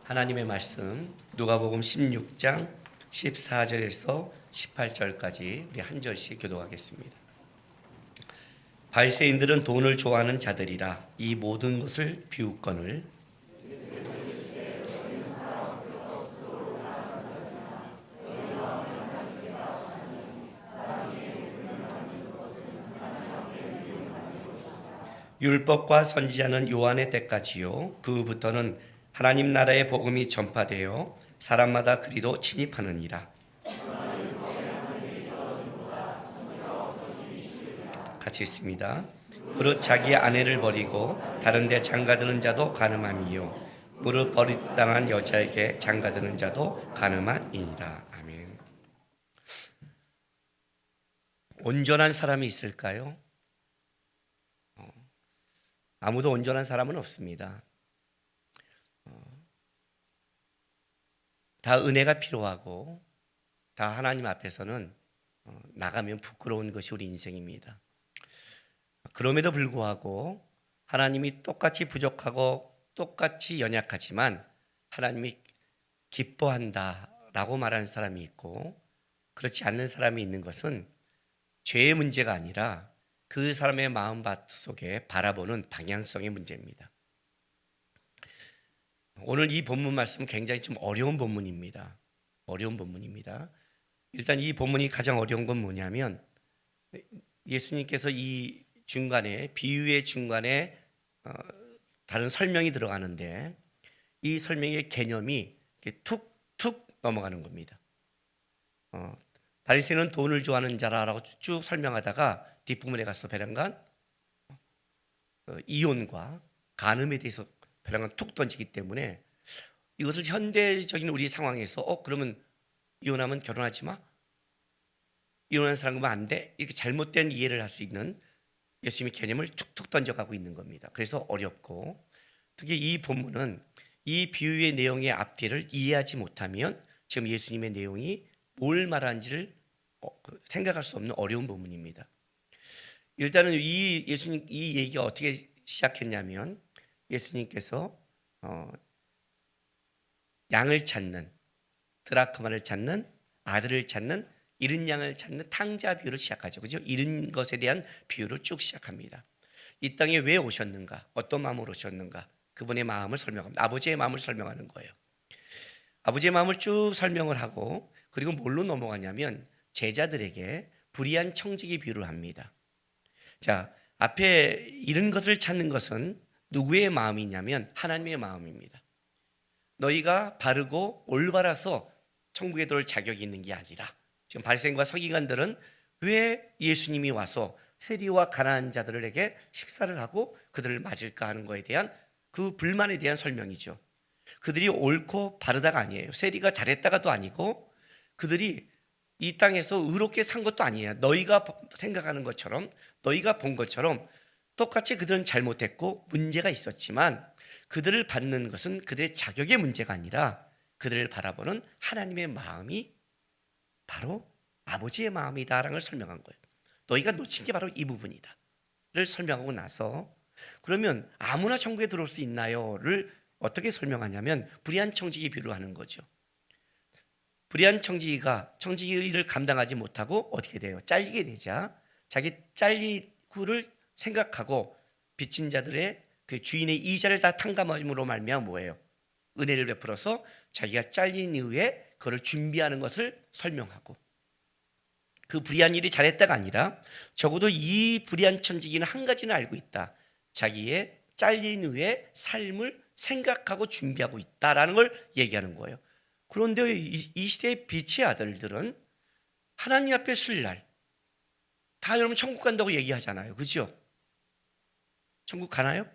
하나님의 말씀 누가복음 16장 14절에서 18절까지 우리 한 절씩 교독하겠습니다. 바리새인들은 돈을 좋아하는 자들이라 이 모든 것을 비웃거늘 율법과 선지자는 요한의 때까지요 그부터는 하나님 나라의 복음이 전파되어 사람마다 그리로 침입하느니라. 같이 있습니다. 무릇 자기 아내를 버리고 다른 데 장가드는 자도 가늠함이요 무릇 버림당한 여자에게 장가드는 자도 가늠하니라. 아멘. 온전한 사람이 있을까요? 아무도 온전한 사람은 없습니다. 다 은혜가 필요하고 다 하나님 앞에서는 나가면 부끄러운 것이 우리 인생입니다. 그럼에도 불구하고 하나님이 똑같이 부족하고 똑같이 연약하지만 하나님이 기뻐한다라고 말하는 사람이 있고 그렇지 않는 사람이 있는 것은 죄의 문제가 아니라 그 사람의 마음밭 속에 바라보는 방향성의 문제입니다. 오늘 이 본문 말씀 굉장히 좀 어려운 본문입니다. 어려운 본문입니다. 일단 이 본문이 가장 어려운 건 뭐냐면 예수님께서 이 중간에 비유의 중간에 다른 설명이 들어가는데 이 설명의 개념이 툭툭 넘어가는 겁니다. 바리새인은 돈을 좋아하는 자라라고 쭉 설명하다가 뒷부분에 가서 베란간 이혼과 간음에 대해서 베란간 툭 던지기 때문에 이것을 현대적인 우리 상황에서 그러면 이혼하면 결혼하지 마? 이혼하는 사람은 안 돼? 이렇게 잘못된 이해를 할 수 있는 예수님의 개념을 툭툭 던져가고 있는 겁니다. 그래서 어렵고 특히 이 본문은 이 비유의 내용의 앞뒤를 이해하지 못하면 지금 예수님의 내용이 뭘 말하는지를 생각할 수 없는 어려운 본문입니다. 일단은 이 예수님 이 얘기가 어떻게 시작했냐면 예수님께서 양을 찾는 드라크마를 찾는 아들을 찾는 잃은 양을 찾는 탕자 비유를 시작하죠. 그죠? 잃은 것에 대한 비유를 쭉 시작합니다. 이 땅에 왜 오셨는가? 어떤 마음으로 오셨는가? 그분의 마음을 설명합니다. 아버지의 마음을 설명하는 거예요. 아버지의 마음을 쭉 설명을 하고 그리고 뭘로 넘어가냐면 제자들에게 불의한 청지기 비유를 합니다. 자, 앞에 잃은 것을 찾는 것은 누구의 마음이냐면 하나님의 마음입니다. 너희가 바르고 올바라서 천국에 들어올 자격이 있는 게 아니라 지금 바리새인과 서기관들은 왜 예수님이 와서 세리와 가난한 자들에게 식사를 하고 그들을 맞을까 하는 것에 대한 그 불만에 대한 설명이죠. 그들이 옳고 바르다가 아니에요. 세리가 잘했다가도 아니고 그들이 이 땅에서 의롭게 산 것도 아니에요. 너희가 생각하는 것처럼 너희가 본 것처럼 똑같이 그들은 잘못했고 문제가 있었지만 그들을 받는 것은 그들의 자격의 문제가 아니라 그들을 바라보는 하나님의 마음이 바로 아버지의 마음이다라는 걸 설명한 거예요. 너희가 놓친 게 바로 이 부분이다 를 설명하고 나서 그러면 아무나 천국에 들어올 수 있나요?를 어떻게 설명하냐면 불의한 청지기 비유를 하는 거죠. 불의한 청지기가 청지기를 감당하지 못하고 어떻게 돼요? 잘리게 되자 자기 잘리후를 생각하고 빚진 자들의 그 주인의 이자를 다 탕감함으로 말미암아 뭐예요? 은혜를 베풀어서 자기가 잘린 이후에 그걸 준비하는 것을 설명하고 그 불의한 일이 잘했다가 아니라 적어도 이 불의한 천지기는 한 가지는 알고 있다. 자기의 잘린 후에 삶을 생각하고 준비하고 있다라는 걸 얘기하는 거예요. 그런데 이 시대의 빛의 아들들은 하나님 앞에 설 날 다 여러분 천국 간다고 얘기하잖아요. 그죠? 천국 가나요?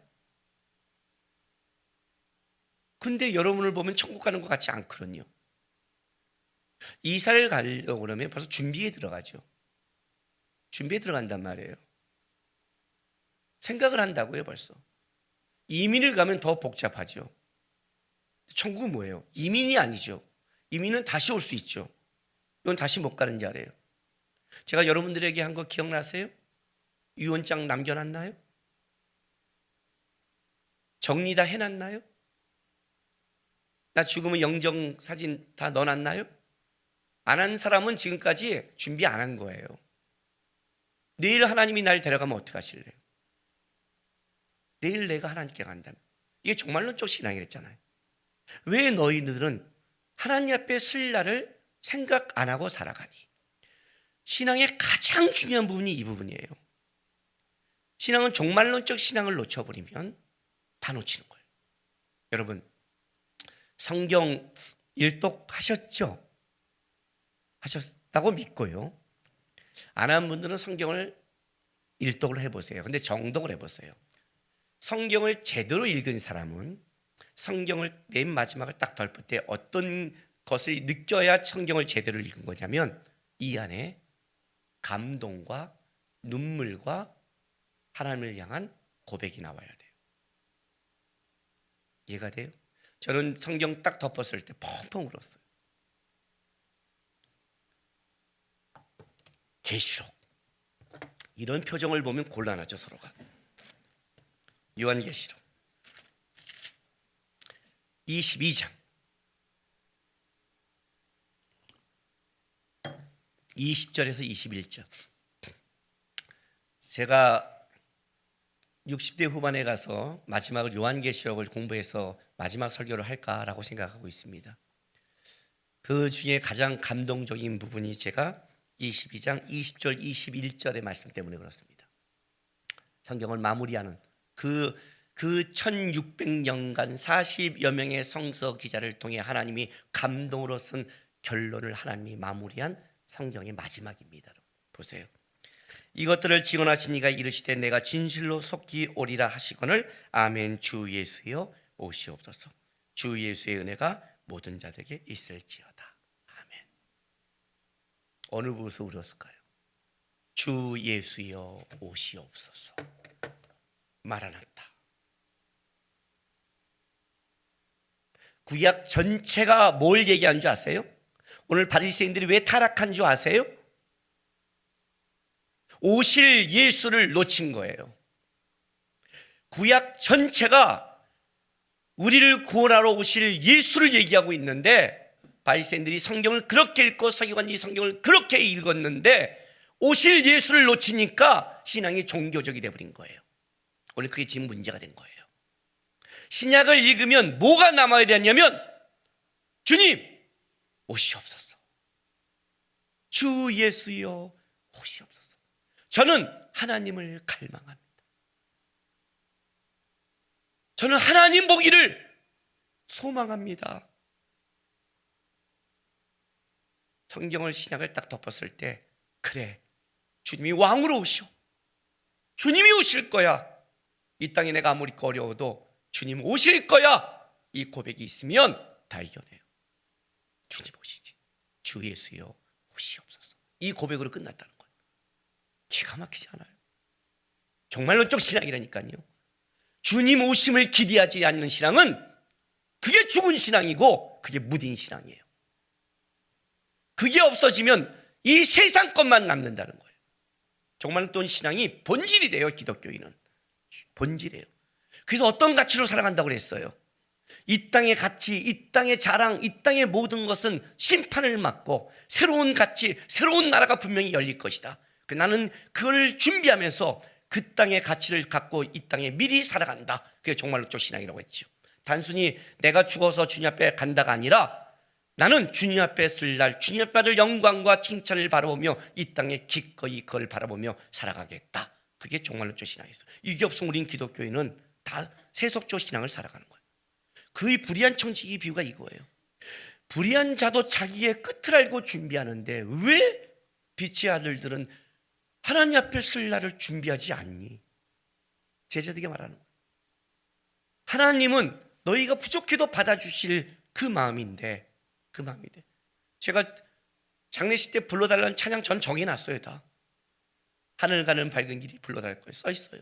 근데 여러분을 보면 천국 가는 것 같지 않거든요. 이사를 가려고 그러면 벌써 준비에 들어가죠. 준비에 들어간단 말이에요. 생각을 한다고요 벌써. 이민을 가면 더 복잡하죠. 천국은 뭐예요? 이민이 아니죠. 이민은 다시 올 수 있죠. 이건 다시 못 가는 자래요. 제가 여러분들에게 한 거 기억나세요? 유언장 남겨놨나요? 정리 다 해놨나요? 나 죽으면 영정 사진 다 넣어놨나요? 안 한 사람은 지금까지 준비 안 한 거예요. 내일 하나님이 날 데려가면 어떻게 하실래요? 내일 내가 하나님께 간다면. 이게 종말론적 신앙이랬잖아요. 왜 너희들은 하나님 앞에 설 날을 생각 안 하고 살아가니? 신앙의 가장 중요한 부분이 이 부분이에요. 신앙은 종말론적 신앙을 놓쳐버리면 다 놓치는 거예요. 여러분, 성경 일독하셨죠? 하셨다고 믿고요. 안 한 분들은 성경을 일독을 해보세요. 근데 정독을 해보세요. 성경을 제대로 읽은 사람은 성경을 맨 마지막을 딱 덮을 때 어떤 것을 느껴야 성경을 제대로 읽은 거냐면 이 안에 감동과 눈물과 하나님을 향한 고백이 나와야 돼요. 이해가 돼요? 저는 성경 딱 덮었을 때 펑펑 울었어요. 계시록. 이런 표정을 보면 곤란하죠, 서로가. 요한계시록 22장 20절에서 21절. 제가 60대 후반에 가서 마지막으로 요한계시록을 공부해서 마지막 설교를 할까라고 생각하고 있습니다. 그 중에 가장 감동적인 부분이 제가 22장 20절 21절의 말씀 때문에 그렇습니다. 성경을 마무리하는 그 1600년간 40여 명의 성서 기자를 통해 하나님이 감동으로 쓴 결론을 하나님이 마무리한 성경의 마지막입니다. 보세요. 이것들을 증언하신 이가 이르시되 내가 진실로 속히 오리라 하시거늘 아멘. 주 예수여 오시옵소서. 주 예수의 은혜가 모든 자들에게 있을지어다. 아멘. 어느 부분에서 울었을까요? 주 예수여 오시옵소서. 마라나타. 구약 전체가 뭘 얘기하는 줄 아세요? 오늘 바리새인들이 왜 타락한 줄 아세요? 오실 예수를 놓친 거예요. 구약 전체가 우리를 구원하러 오실 예수를 얘기하고 있는데 바리새인들이 성경을 그렇게 읽고 서기관이 성경을 그렇게 읽었는데 오실 예수를 놓치니까 신앙이 종교적이 돼버린 거예요. 오늘 그게 지금 문제가 된 거예요. 신약을 읽으면 뭐가 남아야 되냐면 주님 오시옵소서. 주 예수여 오시옵소서. 저는 하나님을 갈망합니다. 저는 하나님 보기를 소망합니다. 성경을 신약을 딱 덮었을 때 그래 주님이 왕으로 오셔. 주님이 오실 거야. 이 땅에 내가 아무리 어려워도 주님 오실 거야. 이 고백이 있으면 다 이겨내요. 주님 오시지. 주 예수여 오시옵소서. 이 고백으로 끝났다는 거예요. 기가 막히지 않아요? 종말론적 신앙이라니까요. 주님 오심을 기대하지 않는 신앙은 그게 죽은 신앙이고 그게 무딘 신앙이에요. 그게 없어지면 이 세상 것만 남는다는 거예요. 종말론적 신앙이 본질이래요. 기독교인은 본질이에요. 그래서 어떤 가치로 살아간다고 그랬어요? 이 땅의 가치, 이 땅의 자랑, 이 땅의 모든 것은 심판을 맞고 새로운 가치, 새로운 나라가 분명히 열릴 것이다. 나는 그걸 준비하면서 그 땅의 가치를 갖고 이 땅에 미리 살아간다. 그게 종말론적 신앙이라고 했죠. 단순히 내가 죽어서 주님 앞에 간다가 아니라 나는 주님 앞에 설 날 주님 앞에 받을 영광과 칭찬을 바라보며 이 땅에 기꺼이 그걸 바라보며 살아가겠다. 그게 종말론적 신앙이었어요. 이게 없으면 우린 기독교인은 다 세속적 신앙을 살아가는 거예요. 그의 불의한 청지기 비유가 이거예요. 불의한 자도 자기의 끝을 알고 준비하는데 왜 빛의 아들들은 하나님 앞에 설 날을 준비하지 않니? 제자들에게 말하는 거예요. 하나님은 너희가 부족해도 받아주실 그 마음인데 제가 장례식 때 불러달라는 찬양 전 정해놨어요. 다 하늘 가는 밝은 길이 불러달랄 거예요. 써 있어요.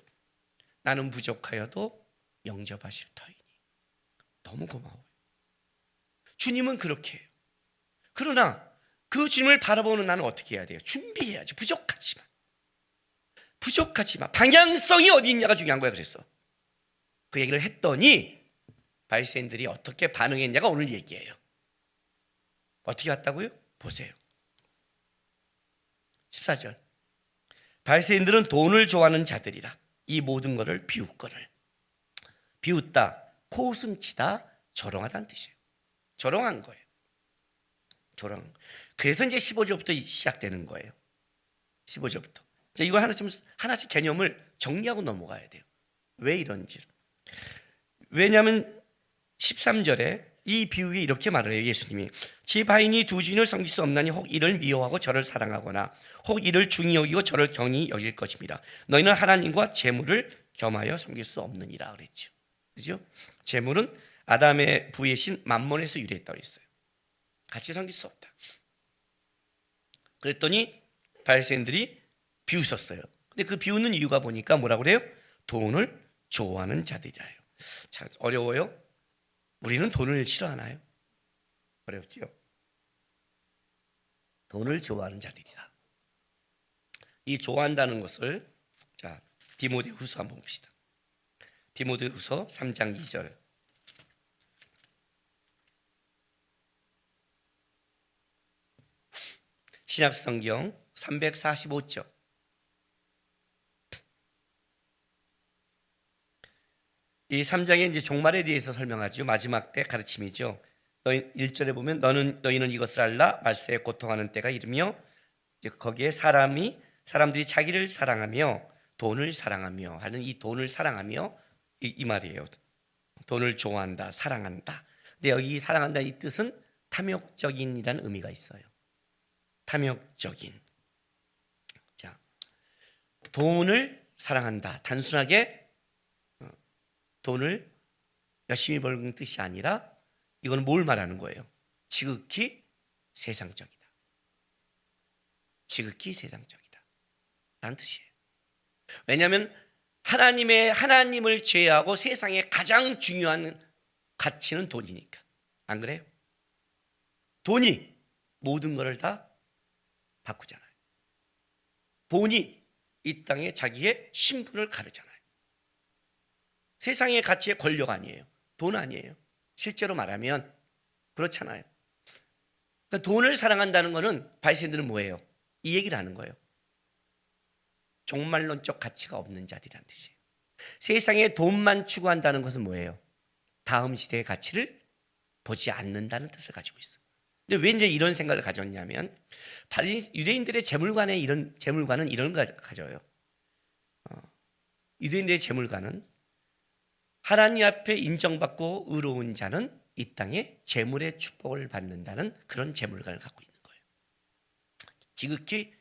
나는 부족하여도 영접하실 터이니. 너무 고마워요. 주님은 그렇게 해요. 그러나 그 주님을 바라보는 나는 어떻게 해야 돼요? 준비해야지. 부족하지만 방향성이 어디 있냐가 중요한 거야. 그랬어. 그 얘기를 했더니 바리새인들이 어떻게 반응했냐가 오늘 얘기예요. 어떻게 했다고요? 보세요. 14절. 바리새인들은 돈을 좋아하는 자들이라 이 모든 것을 비웃거늘. 비웃다, 코웃음치다, 조롱하다는 뜻이에요. 조롱한 거예요. 조롱. 그래서 이제 15절부터 시작되는 거예요. 15절부터. 이거 하나씩 개념을 정리하고 넘어가야 돼요. 왜 이런지. 왜냐하면 13절에 이 비유에 이렇게 말을 해요. 예수님이 집 하인이 두 주인을 섬길 수 없나니 혹 이를 미워하고 저를 사랑하거나 혹 이를 중히 여기고 저를 경히 여길 것입니다. 너희는 하나님과 재물을 겸하여 섬길 수 없느니라 그랬죠. 그죠? 재물은 아담의 부의 신 만몬에서 유래했다고 했어요. 같이 섬길 수 없다. 그랬더니 바리새인들이 비웃었어요. 근데 그 비웃는 이유가 보니까 뭐라고 그래요? 돈을 좋아하는 자들이라요. 자, 어려워요? 우리는 돈을 싫어하나요? 어렵지요? 돈을 좋아하는 자들이다. 이 좋아한다는 것을 자 디모데후서 한번 봅시다. 디모데후서 3장 2절. 신약성경 345쪽. 이 3장에 이제 종말에 대해서 설명하죠. 마지막 때 가르침이죠. 1절에 보면 너희는 이것을 알라 말세에 고통하는 때가 이르며, 이제 거기에 사람들이 자기를 사랑하며 돈을 사랑하며 하는 이 돈을 사랑하며 이 말이에요. 돈을 좋아한다, 사랑한다. 근데 여기 사랑한다 이 뜻은 탐욕적인이라는 의미가 있어요. 탐욕적인. 자, 돈을 사랑한다. 단순하게 돈을 열심히 벌는 뜻이 아니라 이거는 뭘 말하는 거예요? 지극히 세상적이다. 지극히 세상적이다 라는 뜻이에요. 왜냐하면 하나님을 제외하고 세상에 가장 중요한 가치는 돈이니까. 안 그래요? 돈이 모든 것을 다 바꾸잖아요. 돈이 이 땅에 자기의 신분을 가르잖아요. 세상의 가치의 권력 아니에요. 돈 아니에요. 실제로 말하면 그렇잖아요. 그러니까 돈을 사랑한다는 것은 바리새인들은 뭐예요? 이 얘기를 하는 거예요. 종말론적 가치가 없는 자들이라는 뜻이에요. 세상에 돈만 추구한다는 것은 뭐예요? 다음 시대의 가치를 보지 않는다는 뜻을 가지고 있어요. 근데 왜 이제 이런 생각을 가졌냐면 유대인들의 재물관은 이런 걸 가져요. 유대인들의 재물관은 하나님 앞에 인정받고 의로운 자는 이 땅에 재물의 축복을 받는다는 그런 재물관을 갖고 있는 거예요. 지극히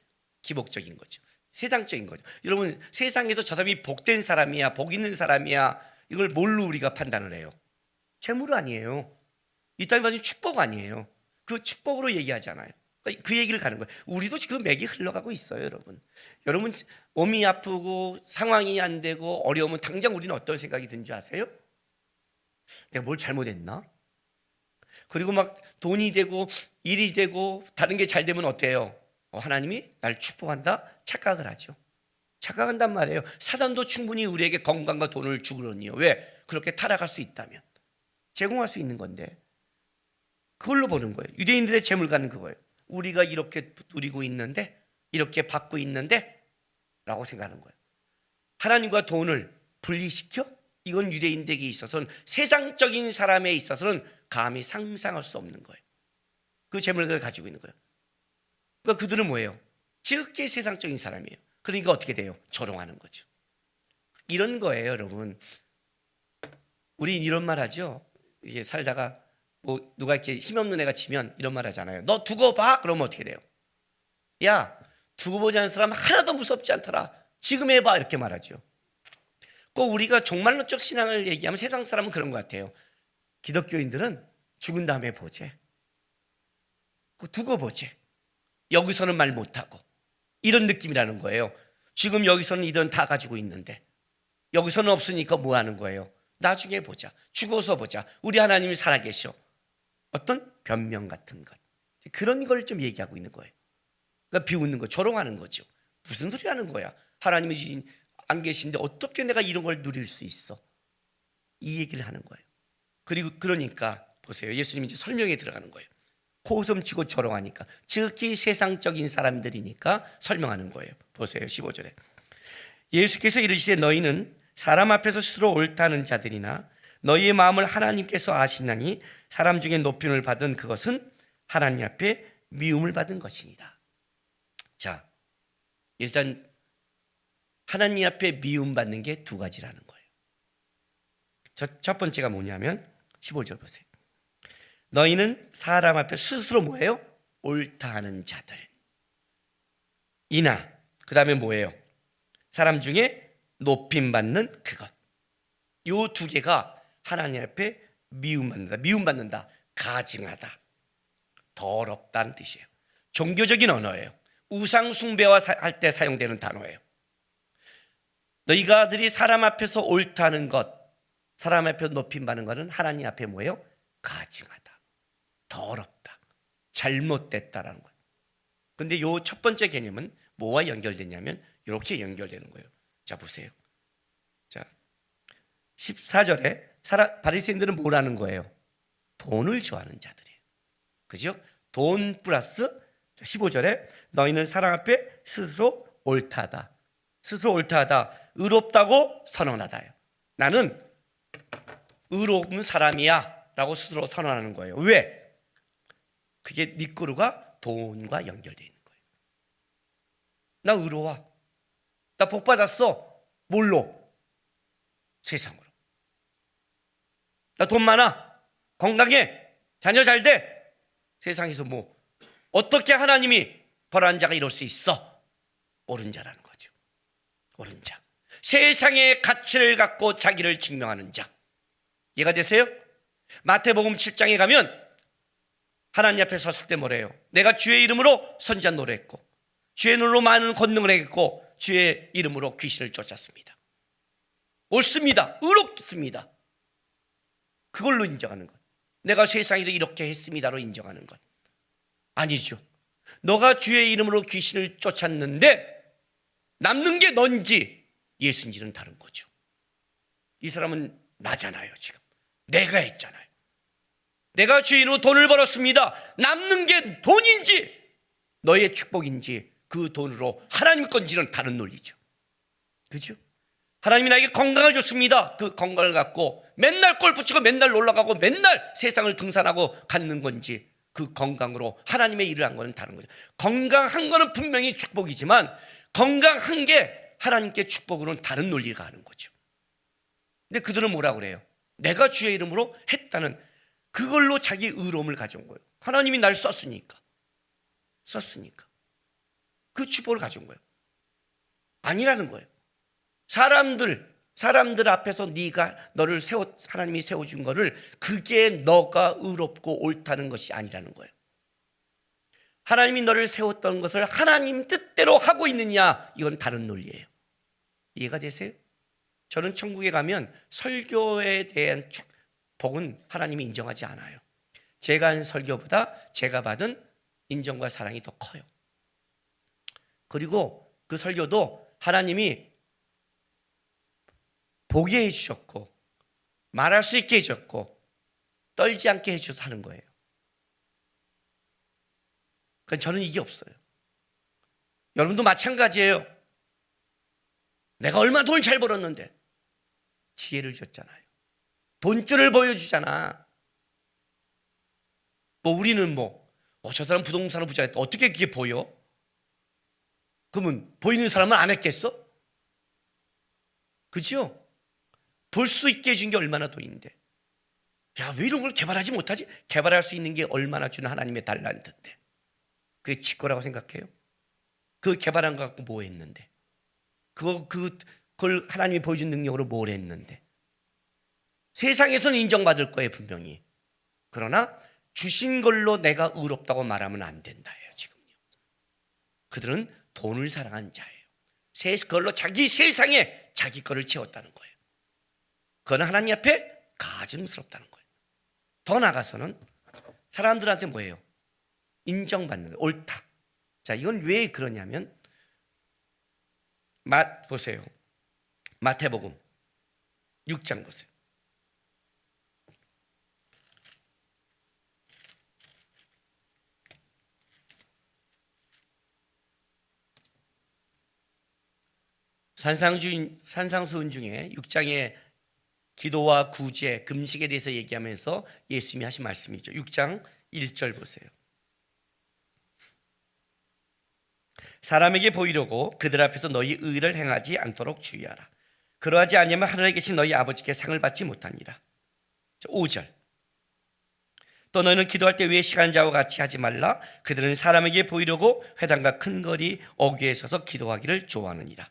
기복적인 거죠. 세상적인 거죠. 여러분, 세상에서 저 사람이 복된 사람이야, 복 있는 사람이야, 이걸 뭘로 우리가 판단을 해요? 재물 아니에요. 이 땅에 받은 축복 아니에요. 그 축복으로 얘기하잖아요. 그 얘기를 가는 거예요. 우리도 지금 맥이 흘러가고 있어요, 여러분. 여러분 몸이 아프고 상황이 안 되고 어려우면 당장 우리는 어떤 생각이 드는지 아세요? 내가 뭘 잘못했나? 그리고 막 돈이 되고 일이 되고 다른 게 잘 되면 어때요? 하나님이 날 축복한다? 착각을 하죠. 착각한단 말이에요. 사단도 충분히 우리에게 건강과 돈을 주거든요. 왜? 그렇게 타락할 수 있다면 제공할 수 있는 건데 그걸로 보는 거예요. 유대인들의 재물가는 그거예요. 우리가 이렇게 누리고 있는데, 이렇게 받고 있는데 라고 생각하는 거예요. 하나님과 돈을 분리시켜? 이건 유대인들에게 있어서는, 세상적인 사람에 있어서는 감히 상상할 수 없는 거예요. 그 재물가를 가지고 있는 거예요. 그러니까 그들은 뭐예요? 지극히 세상적인 사람이에요. 그러니까 어떻게 돼요? 조롱하는 거죠. 이런 거예요, 여러분. 우리 이런 말 하죠. 이게 살다가 뭐 누가 이렇게 힘없는 애가 치면 이런 말 하잖아요. 너 두고 봐? 그러면 어떻게 돼요? 야, 두고 보지 않은 사람 하나도 무섭지 않더라. 지금 해봐. 이렇게 말하죠. 꼭 우리가 종말론적 신앙을 얘기하면 세상 사람은 그런 것 같아요. 기독교인들은 죽은 다음에 보재. 두고 보재. 여기서는 말 못하고. 이런 느낌이라는 거예요. 지금 여기서는 이런 다 가지고 있는데 여기서는 없으니까 뭐 하는 거예요? 나중에 보자. 죽어서 보자. 우리 하나님이 살아계셔. 어떤 변명 같은 것, 그런 걸 좀 얘기하고 있는 거예요. 그러니까 비웃는 거, 조롱하는 거죠. 무슨 소리 하는 거야? 하나님이 안 계신데 어떻게 내가 이런 걸 누릴 수 있어? 이 얘기를 하는 거예요. 그러니까 보세요. 예수님이 이제 설명에 들어가는 거예요. 코웃음 치고 조롱하니까, 특히 세상적인 사람들이니까 설명하는 거예요. 보세요. 15절에 예수께서 이르시되 너희는 사람 앞에서 스스로 옳다는 자들이나 너희의 마음을 하나님께서 아시나니 사람 중에 높임을 받은 그것은 하나님 앞에 미움을 받은 것이니라. 자, 일단 하나님 앞에 미움받는 게 두 가지라는 거예요. 첫 번째가 뭐냐면 15절 보세요. 너희는 사람 앞에 스스로 뭐예요? 옳다 하는 자들 이나, 그 다음에 뭐예요? 사람 중에 높임받는 그것. 요 두 개가 하나님 앞에 미움받는다, 가증하다, 더럽다는 뜻이에요. 종교적인 언어예요. 우상 숭배와 할 때 사용되는 단어예요. 너희가들이 사람 앞에서 옳다는 것, 사람 앞에 높임받는 것은 하나님 앞에 뭐예요? 가증하다, 더럽다, 잘못됐다라는 거예요. 그런데 요 첫 번째 개념은 뭐와 연결되냐면 이렇게 연결되는 거예요. 자, 보세요. 자, 14절에 바리새인들은 뭐라는 거예요? 돈을 좋아하는 자들이에요. 그죠? 돈 플러스 15절에 너희는 사람 앞에 스스로 옳다하다, 스스로 옳다하다, 의롭다고 선언하다요. 나는 의로운 사람이야 라고 스스로 선언하는 거예요. 왜? 그게 네 거루가 돈과 연결되어 있는 거예요. 나 의로워, 나 복 받았어. 뭘로? 세상으로. 나 돈 많아, 건강해, 자녀 잘 돼. 세상에서 뭐 어떻게 하나님이 벌한 자가 이럴 수 있어? 옳은 자라는 거죠. 옳은 자, 세상의 가치를 갖고 자기를 증명하는 자. 이해가 되세요? 마태복음 7장에 가면 하나님 앞에 섰을 때 뭐래요? 내가 주의 이름으로 선지자 노래했고 주의 이름으로 많은 권능을 행했고 주의 이름으로 귀신을 쫓았습니다. 옳습니다. 의롭습니다. 그걸로 인정하는 것. 내가 세상에서 이렇게 했습니다로 인정하는 것. 아니죠. 너가 주의 이름으로 귀신을 쫓았는데 남는 게 넌지 예수인지는 다른 거죠. 이 사람은 나잖아요. 지금 내가 했잖아요. 내가 주의 이름으로 돈을 벌었습니다. 남는 게 돈인지 너의 축복인지 그 돈으로 하나님 건지는 다른 논리죠. 그죠? 하나님이 나에게 건강을 줬습니다. 그 건강을 갖고 맨날 골프 치고 맨날 놀러가고 맨날 세상을 등산하고 갖는 건지 그 건강으로 하나님의 일을 한 거는 다른 거죠. 건강한 거는 분명히 축복이지만 건강한 게 하나님께 축복으로는 다른 논리가 하는 거죠. 근데 그들은 뭐라고 그래요? 내가 주의 이름으로 했다는 그걸로 자기 의로움을 가져온 거예요. 하나님이 날 썼으니까 그 축복을 가져온 거예요. 아니라는 거예요. 사람들 앞에서 너를 하나님이 세워준 거를 그게 너가 의롭고 옳다는 것이 아니라는 거예요. 하나님이 너를 세웠던 것을 하나님 뜻대로 하고 있느냐, 이건 다른 논리예요. 이해가 되세요? 저는 천국에 가면 설교에 대한 복은 하나님이 인정하지 않아요. 제가 한 설교보다 제가 받은 인정과 사랑이 더 커요. 그리고 그 설교도 하나님이 보게 해주셨고 말할 수 있게 해줬고 떨지 않게 해주셔서 하는 거예요. 그러니까 저는 이게 없어요. 여러분도 마찬가지예요. 내가 얼마나 돈을 잘 벌었는데 지혜를 줬잖아요. 돈줄을 보여주잖아. 뭐 우리는 저 사람 부동산 부자였다, 어떻게 그게 보여? 그러면 보이는 사람은 안 했겠어? 그죠? 볼 수 있게 해준 게 얼마나 돈인데. 야, 왜 이런 걸 개발하지 못하지? 개발할 수 있는 게 얼마나 주는 하나님의 달란트인데. 그게 지거라고 생각해요? 그 개발한 거 갖고 뭐 했는데? 그걸 하나님이 보여준 능력으로 뭘 했는데? 세상에서는 인정받을 거예요, 분명히. 그러나 주신 걸로 내가 의롭다고 말하면 안 된다예요, 지금요. 그들은 돈을 사랑한 자예요. 그걸로 자기 세상에 자기 거를 채웠다는 거예요. 그건 하나님 앞에 가증스럽다는 거예요. 더 나아가서는 사람들한테 뭐예요? 인정받는, 옳다. 자, 이건 왜 그러냐면 보세요. 마태복음 6장 보세요. 산상수훈 중에 6장의 기도와 구제, 금식에 대해서 얘기하면서 예수님이 하신 말씀이죠. 6장 1절 보세요. 사람에게 보이려고 그들 앞에서 너희 의를 행하지 않도록 주의하라. 그러하지 아니하면 하늘에 계신 너희 아버지께 상을 받지 못하니라. 5절. 또 너희는 기도할 때 외 시간자와 같이 하지 말라. 그들은 사람에게 보이려고 회당과 큰 거리 어귀에 서서 기도하기를 좋아하느니라.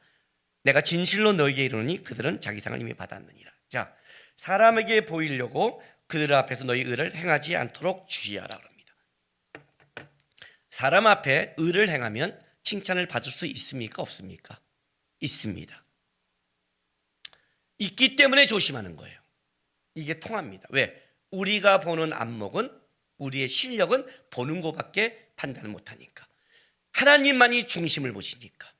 내가 진실로 너희에게 이르노니 그들은 자기 상을 이미 받았느니라. 자, 사람에게 보이려고 그들 앞에서 너희 의를 행하지 않도록 주의하라 그럽니다. 사람 앞에 의를 행하면 칭찬을 받을 수 있습니까? 없습니까? 있습니다. 있기 때문에 조심하는 거예요. 이게 통합니다. 왜? 우리가 보는 안목은, 우리의 실력은 보는 것밖에 판단을 못하니까. 하나님만이 중심을 보시니까.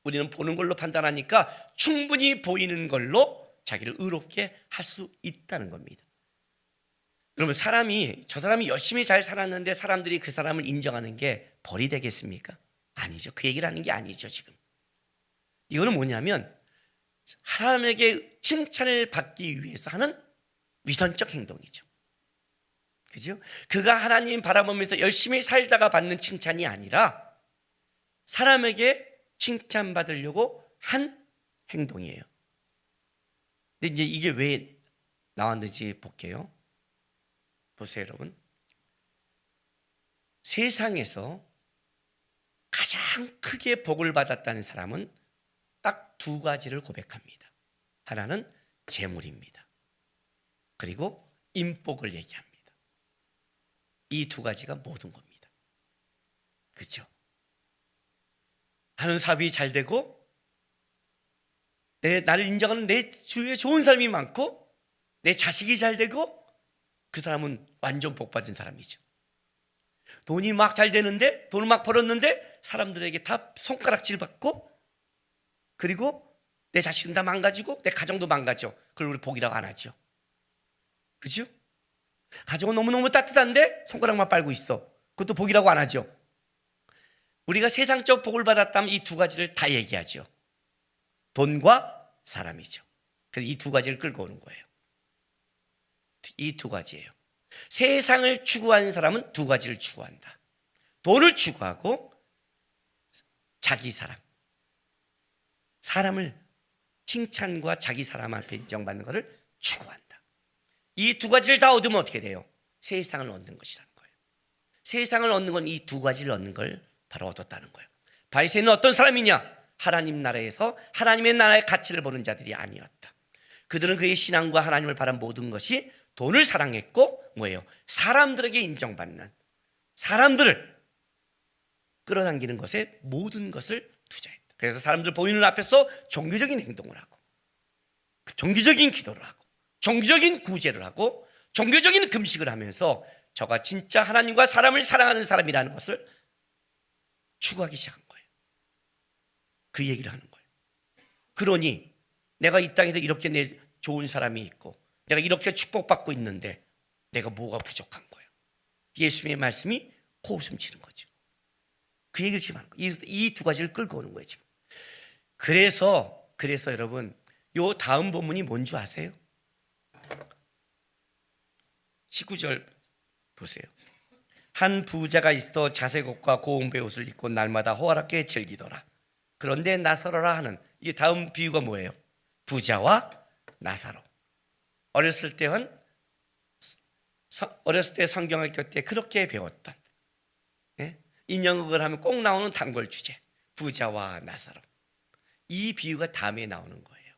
우리는 보는 걸로 판단하니까 충분히 보이는 걸로 자기를 의롭게 할 수 있다는 겁니다. 그러면 저 사람이 열심히 잘 살았는데 사람들이 그 사람을 인정하는 게 벌이 되겠습니까? 아니죠. 그 얘기를 하는 게 아니죠, 지금. 이거는 뭐냐면 하나님에게 칭찬을 받기 위해서 하는 위선적 행동이죠. 그죠? 그가 하나님 바라보면서 열심히 살다가 받는 칭찬이 아니라 사람에게 칭찬받으려고 한 행동이에요. 근데 이제 이게 왜 나왔는지 볼게요. 보세요, 여러분. 세상에서 가장 크게 복을 받았다는 사람은 딱 두 가지를 고백합니다. 하나는 재물입니다. 그리고 인복을 얘기합니다. 이 두 가지가 모든 겁니다. 그렇죠? 하는 사업이 잘 되고 나를 인정하는 내 주위에 좋은 사람이 많고 내 자식이 잘 되고 그 사람은 완전 복받은 사람이죠. 돈이 막 잘 되는데 돈을 막 벌었는데 사람들에게 다 손가락질 받고 그리고 내 자식은 다 망가지고 내 가정도 망가져. 그걸 우리 복이라고 안 하죠. 그죠? 가정은 너무너무 따뜻한데 손가락만 빨고 있어. 그것도 복이라고 안 하죠. 우리가 세상적 복을 받았다면 이 두 가지를 다 얘기하죠. 돈과 사람이죠. 그래서 이 두 가지를 끌고 오는 거예요. 이 두 가지예요. 세상을 추구하는 사람은 두 가지를 추구한다. 돈을 추구하고 자기 사랑. 사람을 칭찬과 자기 사람 앞에 인정받는 것을 추구한다. 이 두 가지를 다 얻으면 어떻게 돼요? 세상을 얻는 것이라는 거예요. 세상을 얻는 건 이 두 가지를 얻는 걸 바로 얻었다는 거예요. 바리새인은 어떤 사람이냐? 하나님 나라에서 하나님의 나라의 가치를 보는 자들이 아니었다. 그들은 그의 신앙과 하나님을 바란 모든 것이 돈을 사랑했고 뭐예요? 사람들에게 인정받는, 사람들을 끌어당기는 것에 모든 것을 투자했다. 그래서 사람들 보이는 앞에서 종교적인 행동을 하고 종교적인 기도를 하고 종교적인 구제를 하고 종교적인 금식을 하면서 저가 진짜 하나님과 사람을 사랑하는 사람이라는 것을 추구하기 시작한 거예요. 그 얘기를 하는 거예요. 그러니 내가 이 땅에서 이렇게 내 좋은 사람이 있고 내가 이렇게 축복받고 있는데 내가 뭐가 부족한 거예요? 예수님의 말씀이 코웃음 치는 거죠. 그 얘기를 지금 하는 거예요. 이 두 가지를 끌고 오는 거예요, 지금. 그래서 여러분, 요 다음 본문이 뭔 줄 아세요? 19절 보세요. 한 부자가 있어 자색 옷과 고운 베옷을 입고 날마다 호화롭게 즐기더라. 그런데 나사로라 하는 이 다음 비유가 뭐예요? 부자와 나사로. 어렸을 때 성경학교 때 그렇게 배웠던, 네? 인형극을 하면 꼭 나오는 단골 주제, 부자와 나사로. 이 비유가 다음에 나오는 거예요.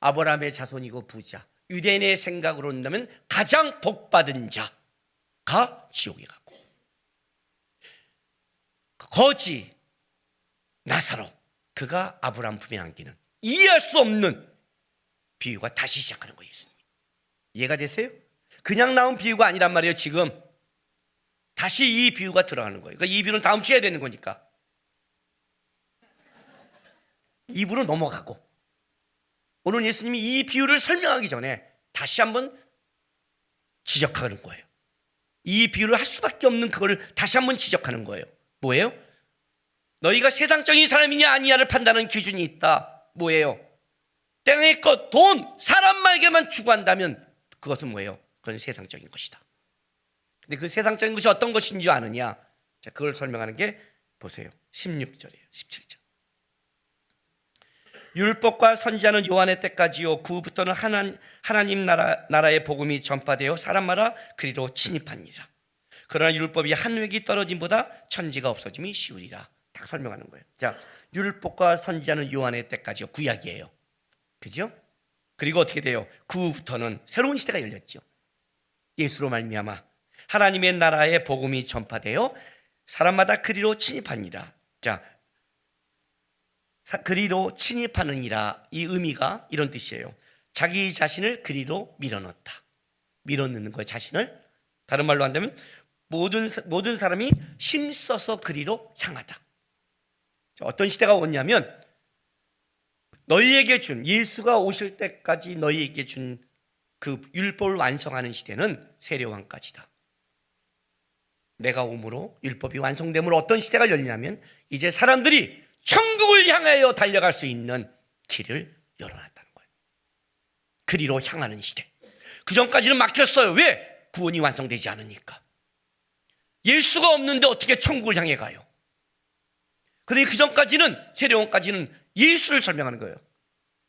아브라함의 자손이고 부자, 유대인의 생각으로 본다면 가장 복받은 자가 지옥에 가고, 거지 나사로, 그가 아브라함 품에 안기는 이해할 수 없는 비유가 다시 시작하는 거예요. 예수님. 이해가 되세요? 그냥 나온 비유가 아니란 말이에요. 지금 다시 이 비유가 들어가는 거예요. 그러니까 이 비유는 다음 주에 해야 되는 거니까 2부로 넘어가고, 오늘 예수님이 이 비유를 설명하기 전에 다시 한번 지적하는 거예요. 이 비유를 할 수밖에 없는 그걸 다시 한번 지적하는 거예요. 뭐예요? 너희가 세상적인 사람이냐 아니냐를 판단하는 기준이 있다. 뭐예요? 땅의 것, 돈, 사람에게만 추구한다면 그것은 뭐예요? 그건 세상적인 것이다. 근데 그 세상적인 것이 어떤 것인 줄 아느냐? 자, 그걸 설명하는 게 보세요. 16절이에요. 17절. 율법과 선지자는 요한의 때까지요, 그 후부터는 하나님 나라의 복음이 전파되어 사람마다 그리로 침입하니라. 그러나 율법이 한 획이 떨어짐보다 천지가 없어짐이 쉬우리라. 딱 설명하는 거예요. 자, 율법과 선지자는 요한의 때까지요, 구약이에요. 그죠? 그리고 어떻게 돼요? 그 후부터는 새로운 시대가 열렸죠. 예수로 말미암아 하나님의 나라의 복음이 전파되어 사람마다 그리로 침입하니라. 자, 그리로 침입하느니라, 이 의미가 이런 뜻이에요. 자기 자신을 그리로 밀어넣다. 밀어넣는 거예요, 자신을. 다른 말로 한다면 모든 사람이 힘써서 그리로 향하다. 자, 어떤 시대가 오냐면 너희에게 준, 예수가 오실 때까지 너희에게 준 그 율법을 완성하는 시대는 세례요한까지다. 내가 오므로 율법이 완성됨으로 어떤 시대가 열리냐면 이제 사람들이 천국을 향하여 달려갈 수 있는 길을 열어놨다는 거예요. 그리로 향하는 시대. 그 전까지는 막혔어요. 왜? 구원이 완성되지 않으니까. 예수가 없는데 어떻게 천국을 향해 가요? 그러니 그 전까지는, 세례요한까지는 예수를 설명하는 거예요.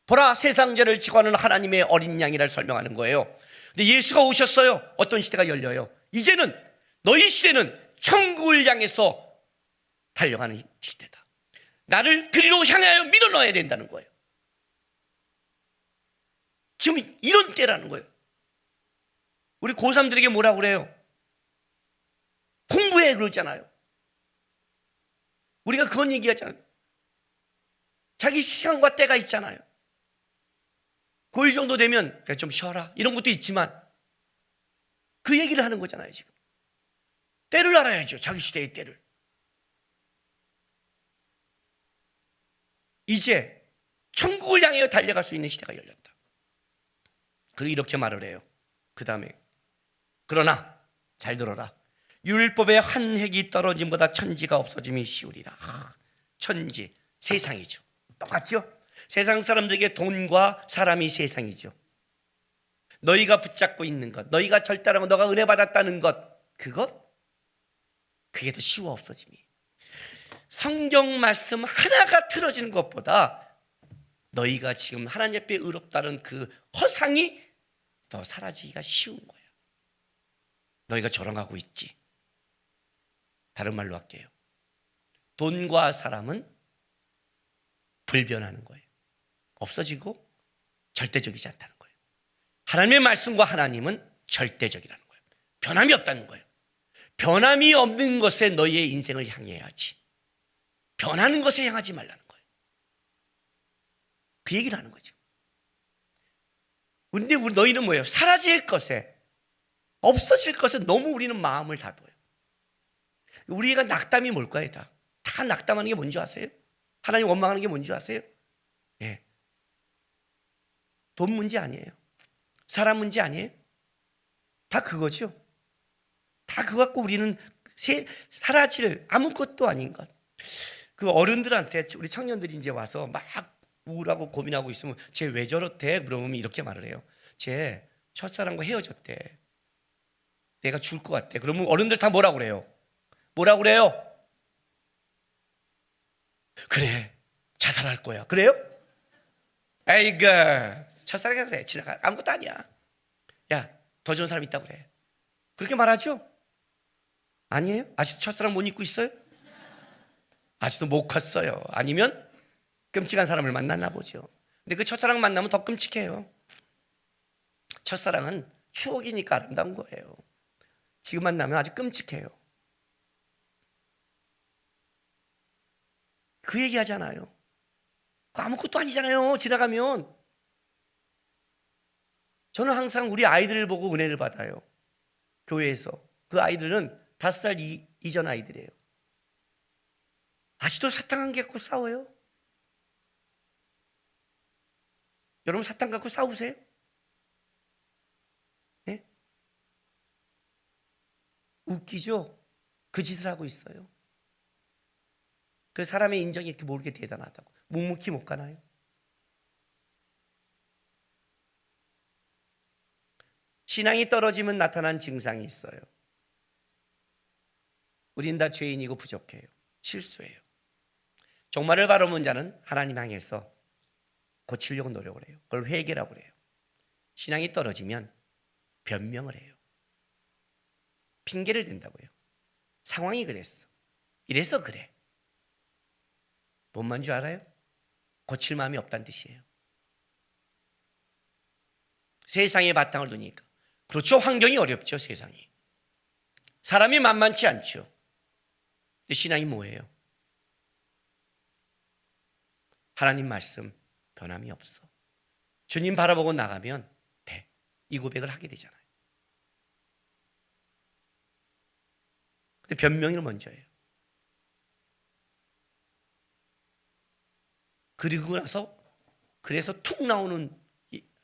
보라, 세상 죄를 지고 하는 하나님의 어린 양이라 설명하는 거예요. 근데 예수가 오셨어요. 어떤 시대가 열려요? 이제는 너희 시대는 천국을 향해서 달려가는 시대다. 나를 그리로 향하여 밀어넣어야 된다는 거예요. 지금 이런 때라는 거예요. 우리 고3들에게 뭐라고 그래요? 공부해 그러잖아요. 우리가 그건 얘기하잖아요. 자기 시간과 때가 있잖아요. 고1 정도 되면 좀 쉬어라, 이런 것도 있지만 그 얘기를 하는 거잖아요. 지금 때를 알아야죠. 자기 시대의 때를. 이제 천국을 향해 달려갈 수 있는 시대가 열렸다. 그리고 이렇게 말을 해요. 그 다음에 그러나 잘 들어라. 율법의 한 획이 떨어짐보다 천지가 없어짐이 쉬우리라. 천지, 세상이죠. 똑같죠? 세상 사람들에게 돈과 사람이 세상이죠. 너희가 붙잡고 있는 것, 너희가 절대라고 너가 은혜 받았다는 것, 그게 더 쉬워 없어짐이. 성경 말씀 하나가 틀어지는 것보다 너희가 지금 하나님 앞에 의롭다는 그 허상이 더 사라지기가 쉬운 거야. 너희가 조롱하고 있지. 다른 말로 할게요. 돈과 사람은 불변하는 거예요. 없어지고 절대적이지 않다는 거예요. 하나님의 말씀과 하나님은 절대적이라는 거예요. 변함이 없다는 거예요. 변함이 없는 것에 너희의 인생을 향해야지, 변하는 것에 향하지 말라는 거예요. 그 얘기를 하는 거죠. 근데 너희는 뭐예요? 사라질 것에, 없어질 것에 너무 우리는 마음을 다둬요. 우리가 낙담이 뭘까요? 다 낙담하는 게 뭔지 아세요? 하나님 원망하는 게 뭔지 아세요? 예. 돈 문제 아니에요. 사람 문제 아니에요. 다 그거죠. 다 그거 갖고 우리는 사라질 아무것도 아닌 것. 그 어른들한테 우리 청년들이 이제 와서 막 우울하고 고민하고 있으면 쟤 왜 저렇대? 그러면 이렇게 말을 해요. 쟤 첫사랑과 헤어졌대. 내가 죽을 것 같대. 그러면 어른들 다 뭐라고 그래요? 뭐라고 그래요? 그래, 자살할 거야. 그래요? 에이그, 첫사랑이라 그래. 지나가. 아무것도 아니야. 야, 더 좋은 사람 있다고 그래. 그렇게 말하죠? 아니에요? 아직도 첫사랑 못 잊고 있어요? 아직도 못 컸어요. 아니면 끔찍한 사람을 만났나 보죠. 근데 그 첫사랑 만나면 더 끔찍해요. 첫사랑은 추억이니까 아름다운 거예요. 지금 만나면 아주 끔찍해요. 그 얘기 하잖아요. 아무것도 아니잖아요. 지나가면. 저는 항상 우리 아이들을 보고 은혜를 받아요. 교회에서. 그 아이들은 5살 이전 아이들이에요. 아직도 사탕 한 개 갖고 싸워요? 여러분 사탕 갖고 싸우세요? 네? 웃기죠? 그 짓을 하고 있어요. 그 사람의 인정이 이렇게 모르게 대단하다고. 묵묵히 못 가나요? 신앙이 떨어지면 나타난 증상이 있어요. 우린 다 죄인이고 부족해요. 실수해요. 종말을 바라보는 자는 하나님 향해서 고치려고 노력을 해요. 그걸 회개라고 해요. 신앙이 떨어지면 변명을 해요. 핑계를 댄다고요. 상황이 그랬어. 이래서 그래. 뭔만 줄 알아요? 고칠 마음이 없다는 뜻이에요. 세상의 바탕을 두니까. 그렇죠. 환경이 어렵죠. 세상이. 사람이 만만치 않죠. 근데 신앙이 뭐예요? 하나님 말씀 변함이 없어. 주님 바라보고 나가면 돼. 이 고백을 하게 되잖아요. 근데 변명이 먼저 해요. 그리고 나서 그래서 툭 나오는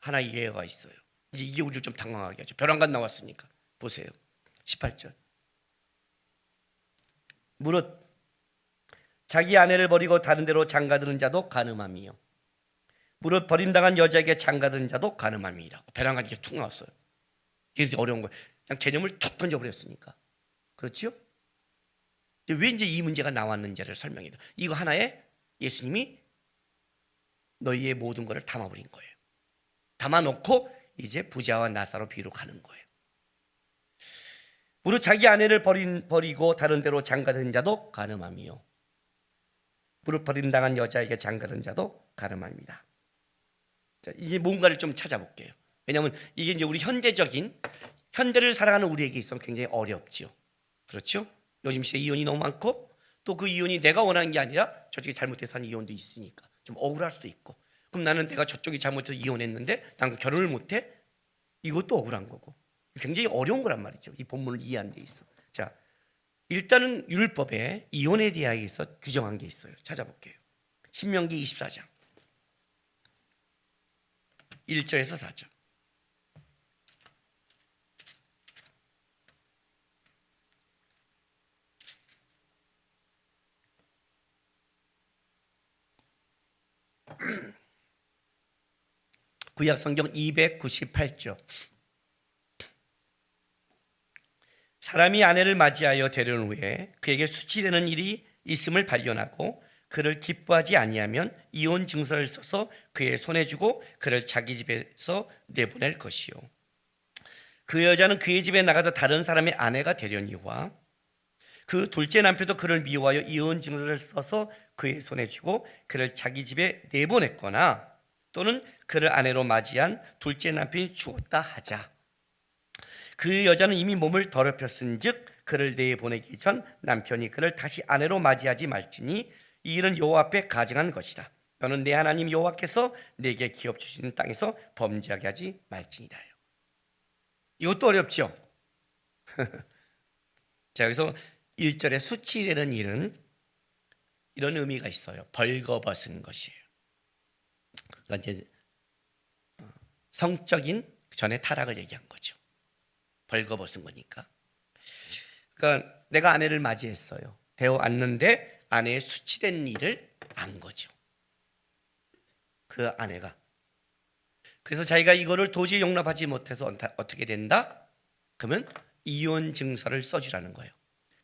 하나의 예가 있어요. 이제 이게 우리를 좀 당황하게 하죠. 벼랑간 나왔으니까. 보세요. 18절. 무릇 자기 아내를 버리고 다른 데로 장가드는 자도 간음함이요. 무릇 버림당한 여자에게 장가든 자도 간음함이라. 벼랑간 이게 툭 나왔어요. 그래서 어려운 거예요. 그냥 개념을 툭 던져버렸으니까. 그렇죠? 왜 이제 이 문제가 나왔는지를 설명해요. 이거 하나에 예수님이 너희의 모든 것을 담아버린 거예요. 담아놓고 이제 부자와 나사로 비유로 가는 거예요. 무릇 자기 아내를 버리고 다른 데로 장가든 자도 간음함이요. 무릇 버림당한 여자에게 장가든 자도 간음합니다. 자, 이제 뭔가를 좀 찾아볼게요. 왜냐하면 이게 이제 우리 현대를 살아가는 우리에게 있어서 굉장히 어렵죠. 그렇죠? 요즘 시대에 이혼이 너무 많고 또 그 이혼이 내가 원하는 게 아니라 저쪽이 잘못해서 한 이혼도 있으니까 좀 억울할 수도 있고, 그럼 나는 내가 저쪽이 잘못해서 이혼했는데 난 결혼을 못해? 이것도 억울한 거고 굉장히 어려운 거란 말이죠. 이 본문을 이해하는 데 있어. 자, 일단은 율법에 이혼에 대해서 규정한 게 있어요. 찾아볼게요. 신명기 24장 1절에서 4절. 구약성경 298조. 사람이 아내를 맞이하여 데려온 후에 그에게 수치되는 일이 있음을 발견하고 그를 기뻐하지 아니하면 이혼 증서를 써서 그의 손에 주고 그를 자기 집에서 내보낼 것이요. 그 여자는 그의 집에 나가서 다른 사람의 아내가 되려니와 그 둘째 남편도 그를 미워하여 이혼 증서를 써서 그의 손에 주고 그를 자기 집에 내보냈거나 또는 그를 아내로 맞이한 둘째 남편이 죽었다 하자. 그 여자는 이미 몸을 더럽혔은즉 그를 내보내기 전 남편이 그를 다시 아내로 맞이하지 말지니 이 일은 여호와 앞에 가증한 것이라. 너는 내 하나님 여호와께서 내게 기업 주시는 땅에서 범죄하게 하지 말지니라요. 이것도 어렵죠. 자, 여기서 1절에 수치되는 일은 이런 의미가 있어요. 벌거벗은 것이에요. 그러니까 이제 성적인 전에 타락을 얘기한 거죠. 벌거벗은 거니까. 그러니까 내가 아내를 맞이했어요. 데워왔는데 아내의 수치된 일을 안 거죠. 그 아내가. 그래서 자기가 이거를 도저히 용납하지 못해서 어떻게 된다? 그러면 이혼 증서를 써주라는 거예요.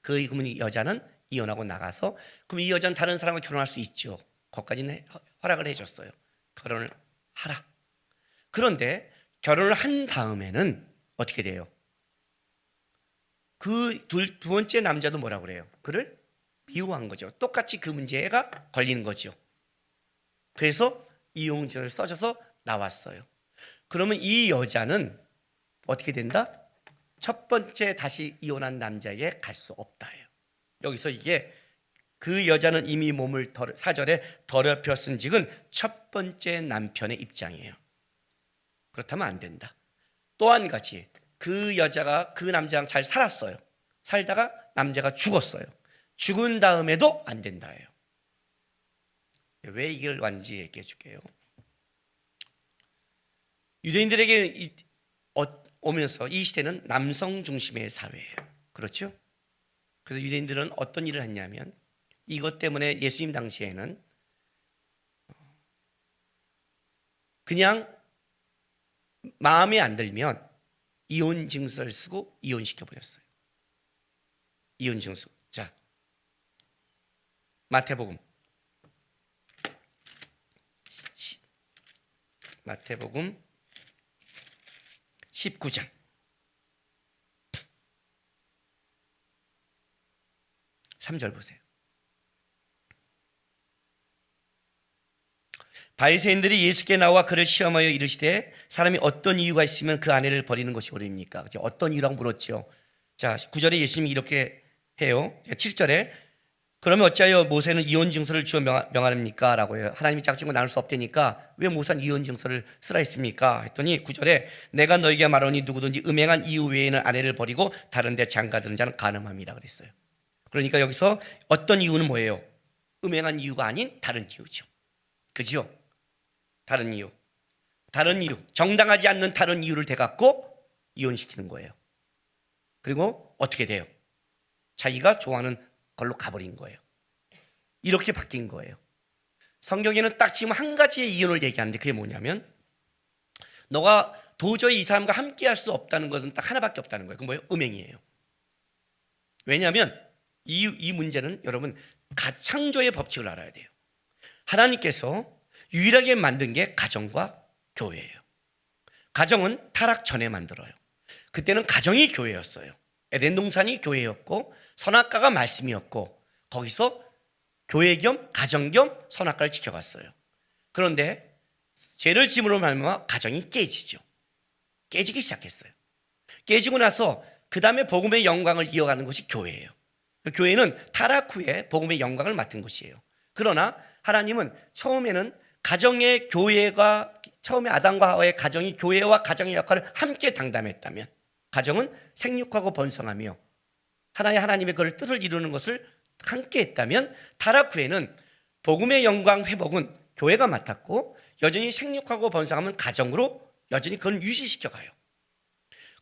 그러면 이 여자는 이혼하고 나가서, 그럼 이 여자는 다른 사람과 결혼할 수 있죠. 거기까지는 허락을 해줬어요. 결혼을 하라. 그런데 결혼을 한 다음에는 어떻게 돼요? 그 두 번째 남자도 뭐라고 그래요? 그를 미워한 거죠. 똑같이 그 문제가 걸리는 거죠. 그래서 이혼증을 써줘서 나왔어요. 그러면 이 여자는 어떻게 된다? 첫 번째 다시 이혼한 남자에게 갈 수 없다예요. 여기서 이게 그 여자는 이미 몸을 4절에 더럽혔은직은 첫 번째 남편의 입장이에요. 그렇다면 안 된다. 또 한 가지, 그 여자가 그 남자랑 잘 살았어요. 살다가 남자가 죽었어요. 죽은 다음에도 안 된다예요. 왜 이걸 완지 얘기해 줄게요. 유대인들에게 오면서 이 시대는 남성 중심의 사회예요. 그렇죠? 그래서 유대인들은 어떤 일을 했냐면 이것 때문에 예수님 당시에는 그냥 마음에 안 들면 이혼 증서를 쓰고 이혼시켜 버렸어요. 이혼 증서. 자, 마태복음 19장 3절 보세요. 바리새인들이 예수께 나와 그를 시험하여 이르시되 사람이 어떤 이유가 있으면 그 아내를 버리는 것이 옳습니까? 그렇죠? 어떤 이유라고 물었죠. 자, 9절에 예수님이 이렇게 해요. 7절에 그러면 어찌하여 모세는 이혼 증서를 주어 명하렵니까? 라고 해요. 하나님이 짝짓고 나눌 수 없다니까 왜 모세는 이혼 증서를 쓰라 했습니까? 했더니 9절에 내가 너에게 말하니 누구든지 음행한 이유 외에는 아내를 버리고 다른 데 장가드는 자는 간음함이라 그랬어요. 그러니까 여기서 어떤 이유는 뭐예요? 음행한 이유가 아닌 다른 이유죠. 그죠? 다른 이유, 정당하지 않는 다른 이유를 대갖고 이혼시키는 거예요. 그리고 어떻게 돼요? 자기가 좋아하는 걸로 가버린 거예요. 이렇게 바뀐 거예요. 성경에는 딱 지금 한 가지의 이혼을 얘기하는데 그게 뭐냐면 너가 도저히 이 사람과 함께 할 수 없다는 것은 딱 하나밖에 없다는 거예요. 그건 뭐예요? 음행이에요. 왜냐하면 이 문제는 여러분 창조의 법칙을 알아야 돼요. 하나님께서 유일하게 만든 게 가정과 교회예요. 가정은 타락 전에 만들어요. 그때는 가정이 교회였어요. 에덴 동산이 교회였고 선악과가 말씀이었고 거기서 교회 겸 가정 겸 선악과를 지켜갔어요. 그런데 죄를 지음으로 말미암아 가정이 깨지기 시작했어요. 깨지고 나서 그 다음에 복음의 영광을 이어가는 것이 교회예요. 그 교회는 타락 후에 복음의 영광을 맡은 것이에요. 그러나 하나님은 처음에는 가정의 교회가 처음에 아담과 하와의 가정이 교회와 가정의 역할을 함께 담당했다면 가정은 생육하고 번성하며 하나님의 그 뜻을 이루는 것을 함께 했다면 타락 후에는 복음의 영광 회복은 교회가 맡았고 여전히 생육하고 번성하면 가정으로 여전히 그걸 유지시켜 가요.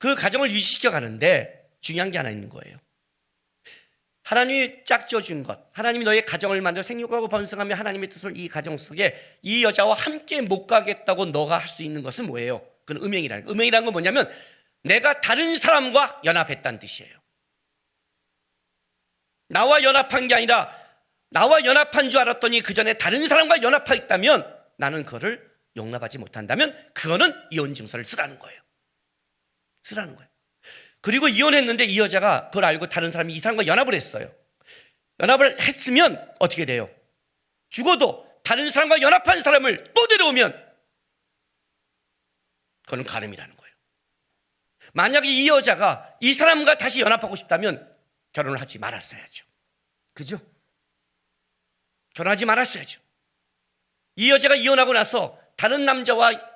그 가정을 유지시켜 가는데 중요한 게 하나 있는 거예요. 하나님이 짝지어준 것, 하나님이 너의 가정을 만들어 생육하고 번성하며 하나님의 뜻을 이 가정 속에 이 여자와 함께 못 가겠다고 너가 할 수 있는 것은 뭐예요? 그건 음행이라는 거예요. 음행이라는 건 뭐냐면 내가 다른 사람과 연합했다는 뜻이에요. 나와 연합한 게 아니라 나와 연합한 줄 알았더니 그 전에 다른 사람과 연합했다면 나는 그거를 용납하지 못한다면 그거는 이혼 증서를 쓰라는 거예요. 그리고 이혼했는데 이 여자가 그걸 알고 다른 사람이 이 사람과 연합을 했어요. 연합을 했으면 어떻게 돼요? 죽어도 다른 사람과 연합한 사람을 또 데려오면 그건 간음이라는 거예요. 만약에 이 여자가 이 사람과 다시 연합하고 싶다면 결혼을 하지 말았어야죠. 그죠? 결혼하지 말았어야죠. 이 여자가 이혼하고 나서 다른 남자와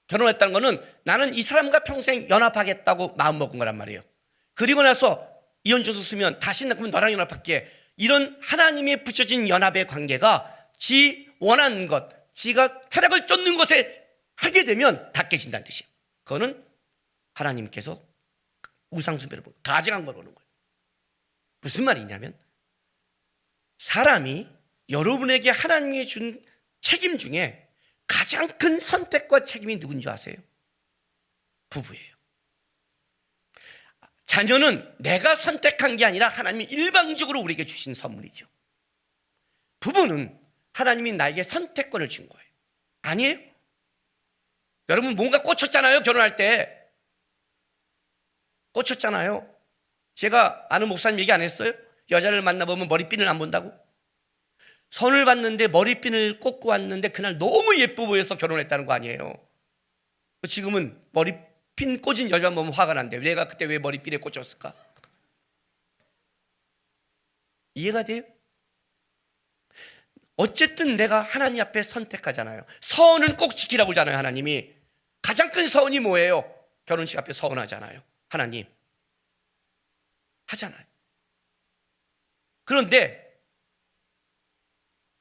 결혼했다는 거는 나는 이 사람과 평생 연합하겠다고 마음먹은 거란 말이에요. 그리고 나서 이혼증서 쓰면 다시 그러면 너랑 연합할게. 이런 하나님의 붙여진 연합의 관계가 지 원하는 것, 지가 쾌락을 쫓는 것에 하게 되면 다 깨진다는 뜻이에요. 그거는 하나님께서 우상숭배를 보고 가증한 걸 보는 거예요. 무슨 말이냐면 사람이 여러분에게 하나님이 준 책임 중에 가장 큰 선택과 책임이 누군지 아세요? 부부예요. 자녀는 내가 선택한 게 아니라 하나님이 일방적으로 우리에게 주신 선물이죠. 부부는 하나님이 나에게 선택권을 준 거예요. 아니에요? 여러분 뭔가 꽂혔잖아요. 결혼할 때 꽂혔잖아요. 제가 아는 목사님 얘기 안 했어요? 여자를 만나보면 머리핀을 안 본다고? 선을 봤는데 머리핀을 꽂고 왔는데 그날 너무 예뻐 보여서 결혼했다는 거 아니에요. 지금은 머리핀 꽂은 여자만 보면 화가 난대. 내가 그때 왜 머리핀에 꽂혔을까? 이해가 돼요? 어쨌든 내가 하나님 앞에 선택하잖아요. 서원은 꼭 지키라고 하잖아요. 하나님이 가장 큰 서원이 뭐예요? 결혼식 앞에 서원하잖아요. 하나님 하잖아요. 그런데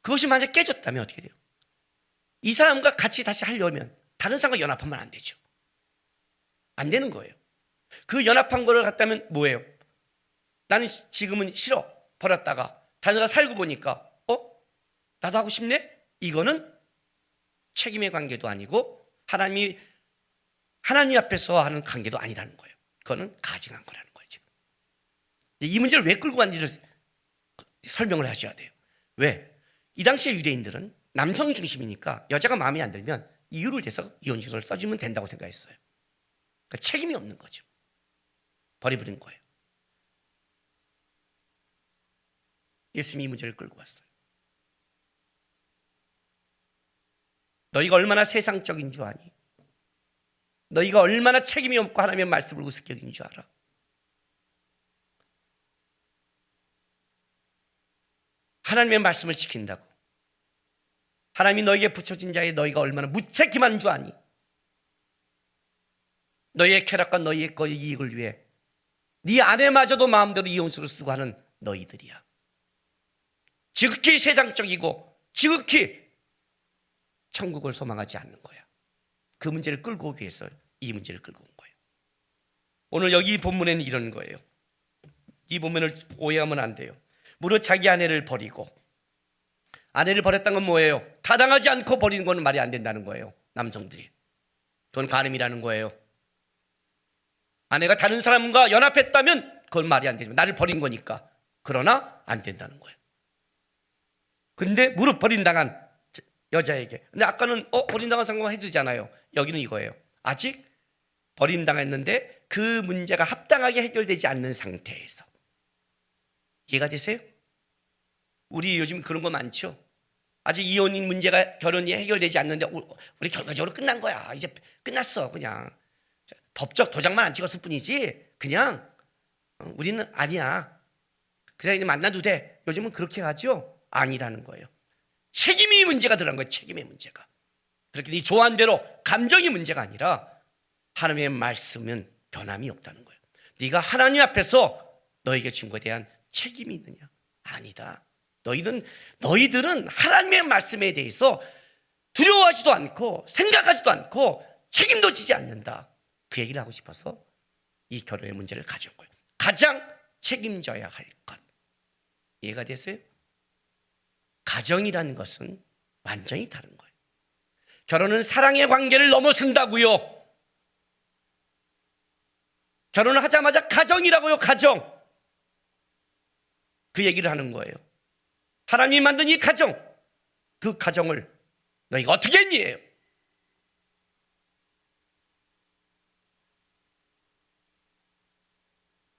그것이 만약 깨졌다면 어떻게 돼요? 이 사람과 같이 다시 하려면 다른 사람과 연합하면 안 되죠. 안 되는 거예요. 그 연합한 거를 갖다면 뭐예요? 나는 지금은 싫어. 버렸다가 다른 사람과 살고 보니까 나도 하고 싶네? 이거는 책임의 관계도 아니고 하나님이 하나님 앞에서 하는 관계도 아니라는 거예요. 그거는 가증한 거라는 거예요. 지금 이 문제를 왜 끌고 간지를 설명을 하셔야 돼요. 왜? 이 당시에 유대인들은 남성 중심이니까 여자가 마음에 안 들면 이유를 대서 이혼신고를 써주면 된다고 생각했어요. 그러니까 책임이 없는 거죠. 버려버린 거예요. 예수님이 이 문제를 끌고 왔어요. 너희가 얼마나 세상적인 줄 아니? 너희가 얼마나 책임이 없고 하나님의 말씀을 우습게 여긴 줄 알아? 하나님의 말씀을 지킨다고 하나님이 너희에게 붙여진 자에 너희가 얼마나 무책임한 줄 아니? 너희의 쾌락과 너희의 이익을 위해 네 아내마저도 마음대로 이혼수를 쓰고 하는 너희들이야. 지극히 세상적이고 지극히 천국을 소망하지 않는 거야. 그 문제를 끌고 오기 위해서 이 문제를 끌고 온 거예요. 오늘 여기 본문에는 이런 거예요. 이 본문을 오해하면 안 돼요. 무릇 자기 아내를 버리고, 아내를 버렸다는 건 뭐예요? 타당하지 않고 버리는 건 말이 안 된다는 거예요. 남성들이. 그건 간음이라는 거예요. 아내가 다른 사람과 연합했다면 그건 말이 안 되지만 나를 버린 거니까. 그러나 안 된다는 거예요. 근데 무릇 버림당한 여자에게, 근데 아까는 버림당한 상관 해도 되잖아요. 여기는 이거예요. 아직 버림당했는데 그 문제가 합당하게 해결되지 않는 상태에서. 이해가 되세요? 우리 요즘 그런 거 많죠. 아직 이혼인 문제가 결혼이 해결되지 않는데 우리 결과적으로 끝난 거야. 이제 끝났어. 그냥 법적 도장만 안 찍었을 뿐이지 그냥 우리는 아니야. 그냥 이제 만나도 돼. 요즘은 그렇게 하죠? 아니라는 거예요. 책임이 문제가 들어간 거예요. 책임의 문제가. 그렇게 네 좋아하는 대로 감정이 문제가 아니라 하나님의 말씀은 변함이 없다는 거예요. 네가 하나님 앞에서 너에게 준 것에 대한 책임이 있느냐? 아니다. 너희들은 하나님의 말씀에 대해서 두려워하지도 않고 생각하지도 않고 책임도 지지 않는다. 그 얘기를 하고 싶어서 이 결혼의 문제를 가져온 거예요. 가장 책임져야 할 것. 이해가 되세요? 가정이라는 것은 완전히 다른 거예요. 결혼은 사랑의 관계를 넘어선다고요. 결혼을 하자마자 가정이라고요. 가정. 그 얘기를 하는 거예요. 하나님이 만든 이 가정, 그 가정을 너희가 어떻게 했니?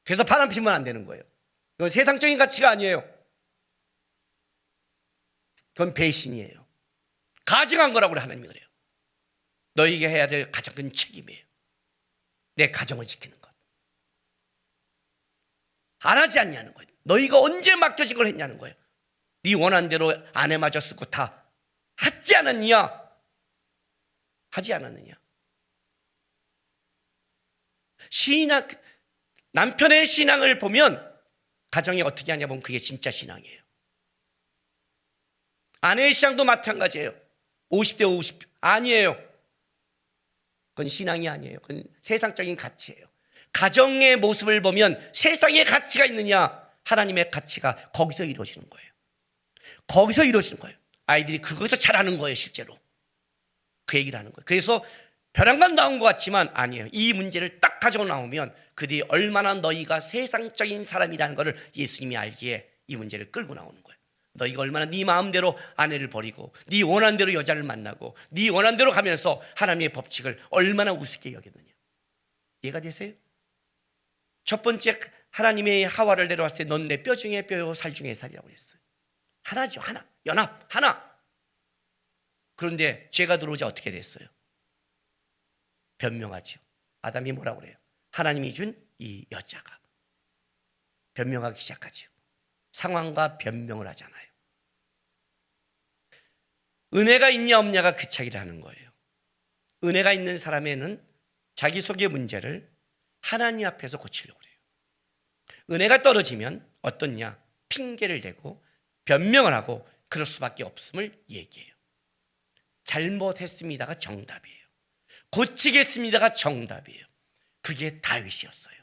그래서 바람 피면 안 되는 거예요. 그건 세상적인 가치가 아니에요. 그건 배신이에요. 가증한 거라고 하나님이 그래요. 너희에게 해야 될 가장 큰 책임이에요. 내 가정을 지키는 것. 안 하지 않냐는 거예요. 너희가 언제 맡겨진 걸 했냐는 거예요. 네 원한 대로 아내마저 쓰고 다 하지 않았냐? 하지 않았느냐? 남편의 신앙을 보면 가정이 어떻게 하냐 보면 그게 진짜 신앙이에요. 아내의 신앙도 마찬가지예요. 50대 50 아니에요. 그건 신앙이 아니에요. 그건 세상적인 가치예요. 가정의 모습을 보면 세상의 가치가 있느냐? 하나님의 가치가 거기서 이루어지는 거예요. 거기서 이루어지는 거예요. 아이들이 그거에서 잘하는 거예요. 실제로 그 얘기를 하는 거예요. 그래서 벼랑간 나온 것 같지만 아니에요. 이 문제를 딱 가지고 나오면 그들이 얼마나 너희가 세상적인 사람이라는 것을 예수님이 알기에 이 문제를 끌고 나오는 거예요. 너희가 얼마나 네 마음대로 아내를 버리고 네 원하는 대로 여자를 만나고 네 원하는 대로 가면서 하나님의 법칙을 얼마나 우습게 여겼느냐. 이해가 되세요? 첫 번째 하나님의 하와를 내려왔을 때 넌 내 뼈 중에 뼈요 살 중에 살이라고 했어요. 하나죠. 하나. 연합. 하나. 그런데 죄가 들어오자 어떻게 됐어요? 변명하죠. 아담이 뭐라고 그래요? 하나님이 준 이 여자가. 변명하기 시작하죠. 상황과 변명을 하잖아요. 은혜가 있냐 없냐가 그 차이를 하는 거예요. 은혜가 있는 사람에는 자기 속의 문제를 하나님 앞에서 고치려고 해요. 은혜가 떨어지면 어떻냐? 핑계를 대고 변명을 하고 그럴 수밖에 없음을 얘기해요. 잘못했습니다가 정답이에요. 고치겠습니다가 정답이에요. 그게 다윗이었어요.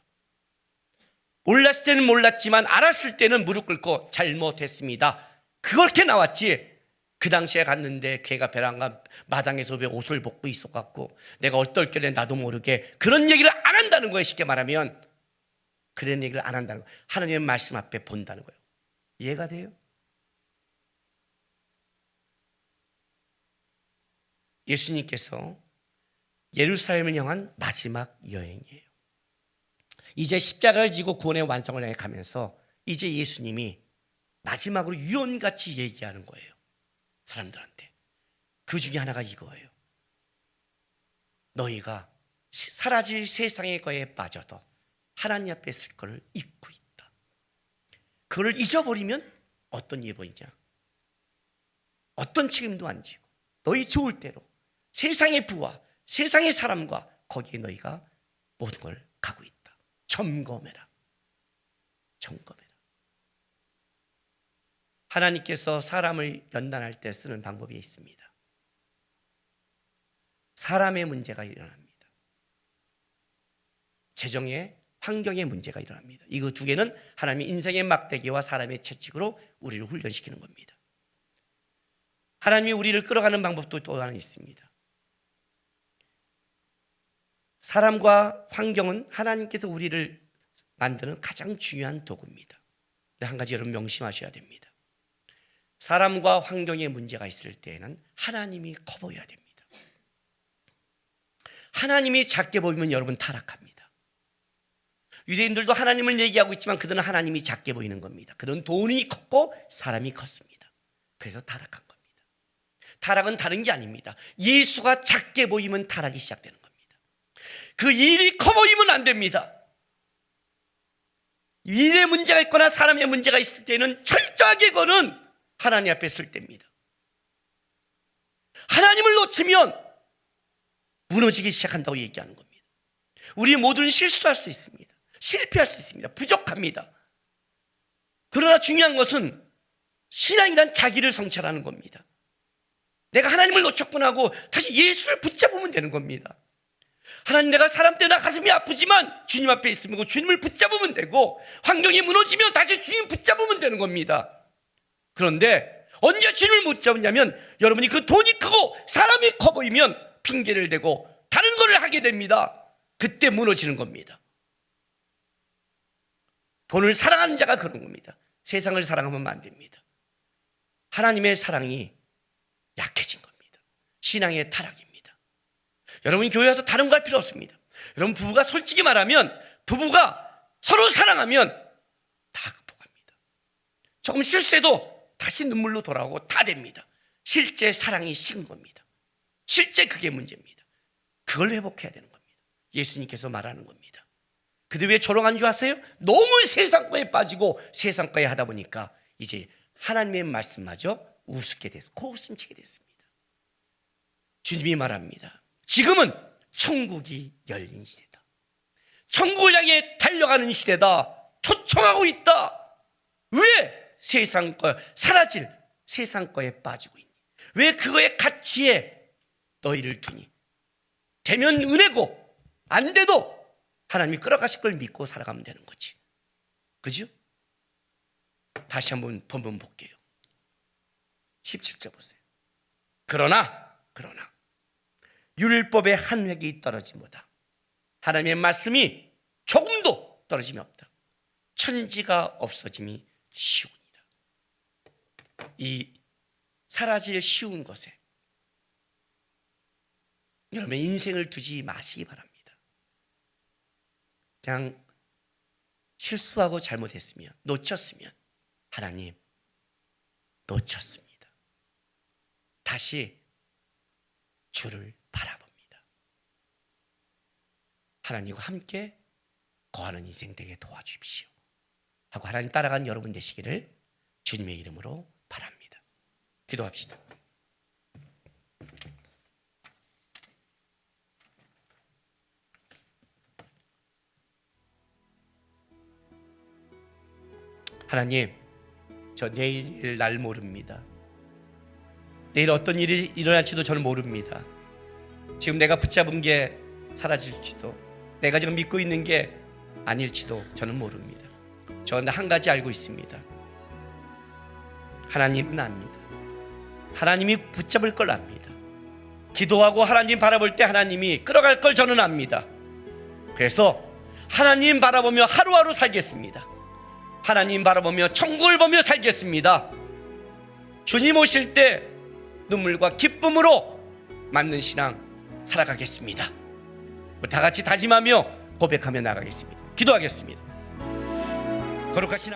몰랐을 때는 몰랐지만 알았을 때는 무릎 꿇고 잘못했습니다. 그렇게 나왔지 그 당시에 갔는데 걔가 베란다 마당에서 왜 옷을 벗고 있어갖고 내가 어떨길래 나도 모르게 그런 얘기를 안 한다는 거예요. 쉽게 말하면 그런 얘기를 안 한다는 거예요. 하나님의 말씀 앞에 본다는 거예요. 이해가 돼요? 예수님께서 예루살렘을 향한 마지막 여행이에요. 이제 십자가를 지고 구원의 완성을 향해 가면서 이제 예수님이 마지막으로 유언같이 얘기하는 거예요. 사람들한테. 그 중에 하나가 이거예요. 너희가 사라질 세상의 거에 빠져도 하나님 앞에 있을 것을 잊고 있다. 그걸 잊어버리면 어떤 예보이냐? 어떤 책임도 안 지고 너희 좋을 대로 세상의 부와 세상의 사람과 거기에 너희가 모든 걸 가고 있다. 점검해라. 점검해라. 하나님께서 사람을 연단할 때 쓰는 방법이 있습니다. 사람의 문제가 일어납니다. 재정의 환경의 문제가 일어납니다. 이거 두 개는 하나님의 인생의 막대기와 사람의 채찍으로 우리를 훈련시키는 겁니다. 하나님이 우리를 끌어가는 방법도 또 하나 있습니다. 사람과 환경은 하나님께서 우리를 만드는 가장 중요한 도구입니다. 한 가지 여러분 명심하셔야 됩니다. 사람과 환경에 문제가 있을 때에는 하나님이 커 보여야 됩니다. 하나님이 작게 보이면 여러분 타락합니다. 유대인들도 하나님을 얘기하고 있지만 그들은 하나님이 작게 보이는 겁니다. 그들은 돈이 컸고 사람이 컸습니다. 그래서 타락한 겁니다. 타락은 다른 게 아닙니다. 예수가 작게 보이면 타락이 시작되는 겁니다. 그 일이 커 보이면 안 됩니다. 일에 문제가 있거나 사람의 문제가 있을 때는 철저하게 그거는 하나님 앞에 설 때입니다. 하나님을 놓치면 무너지기 시작한다고 얘기하는 겁니다. 우리 모두는 실수할 수 있습니다. 실패할 수 있습니다. 부족합니다. 그러나 중요한 것은 신앙이란 자기를 성찰하는 겁니다. 내가 하나님을 놓쳤구나 하고 다시 예수를 붙잡으면 되는 겁니다. 하나님, 내가 사람 때문에 가슴이 아프지만 주님 앞에 있으면 주님을 붙잡으면 되고, 환경이 무너지면 다시 주님 붙잡으면 되는 겁니다. 그런데 언제 주님을 못 잡느냐면 여러분이 그 돈이 크고 사람이 커 보이면 핑계를 대고 다른 거를 하게 됩니다. 그때 무너지는 겁니다. 돈을 사랑하는 자가 그런 겁니다. 세상을 사랑하면 안 됩니다. 하나님의 사랑이 약해진 겁니다. 신앙의 타락입니다. 여러분 교회 와서 다른 거 할 필요 없습니다. 여러분 부부가 솔직히 말하면 부부가 서로 사랑하면 다 극복합니다. 조금 실수해도 다시 눈물로 돌아오고 다 됩니다. 실제 사랑이 식은 겁니다. 실제 그게 문제입니다. 그걸 회복해야 되는 겁니다. 예수님께서 말하는 겁니다. 근데 왜 조롱한 줄 아세요? 너무 세상 거에 빠지고 세상 거에 하다 보니까 이제 하나님의 말씀마저 우습게 돼서 코웃음치게 됐습니다. 주님이 말합니다. 지금은 천국이 열린 시대다. 천국을 향해 달려가는 시대다. 초청하고 있다. 왜? 세상 거, 사라질 세상 거에 빠지고 있니? 왜 그거의 가치에 너희를 두니? 되면 은혜고 안 돼도 하나님이 끌어가실 걸 믿고 살아가면 되는 거지. 그죠? 다시 한번 본문 볼게요. 17절 보세요. 그러나 율법의 한 획이 떨어짐보다 하나님의 말씀이 조금도 떨어짐이 없다. 천지가 없어짐이 쉬우니라. 이 사라질 쉬운 것에 여러분 인생을 두지 마시기 바랍니다. 그냥 실수하고 잘못했으면, 놓쳤으면 하나님 놓쳤습니다. 다시 주를 바라봅니다. 하나님과 함께 거하는 인생 되게 도와주십시오 하고 하나님 따라간 여러분 되시기를 주님의 이름으로 바랍니다. 기도합시다. 하나님, 저 내일 날 모릅니다. 내일 어떤 일이 일어날지도 저는 모릅니다. 지금 내가 붙잡은 게 사라질지도, 내가 지금 믿고 있는 게 아닐지도 저는 모릅니다. 저는 한 가지 알고 있습니다. 하나님은 압니다. 하나님이 붙잡을 걸 압니다. 기도하고 하나님 바라볼 때 하나님이 끌어갈 걸 저는 압니다. 그래서 하나님 바라보며 하루하루 살겠습니다. 하나님 바라보며 천국을 보며 살겠습니다. 주님 오실 때 눈물과 기쁨으로 맞는 신앙 살아가겠습니다. 다 같이 다짐하며 고백하며 나가겠습니다. 기도하겠습니다. 거룩하신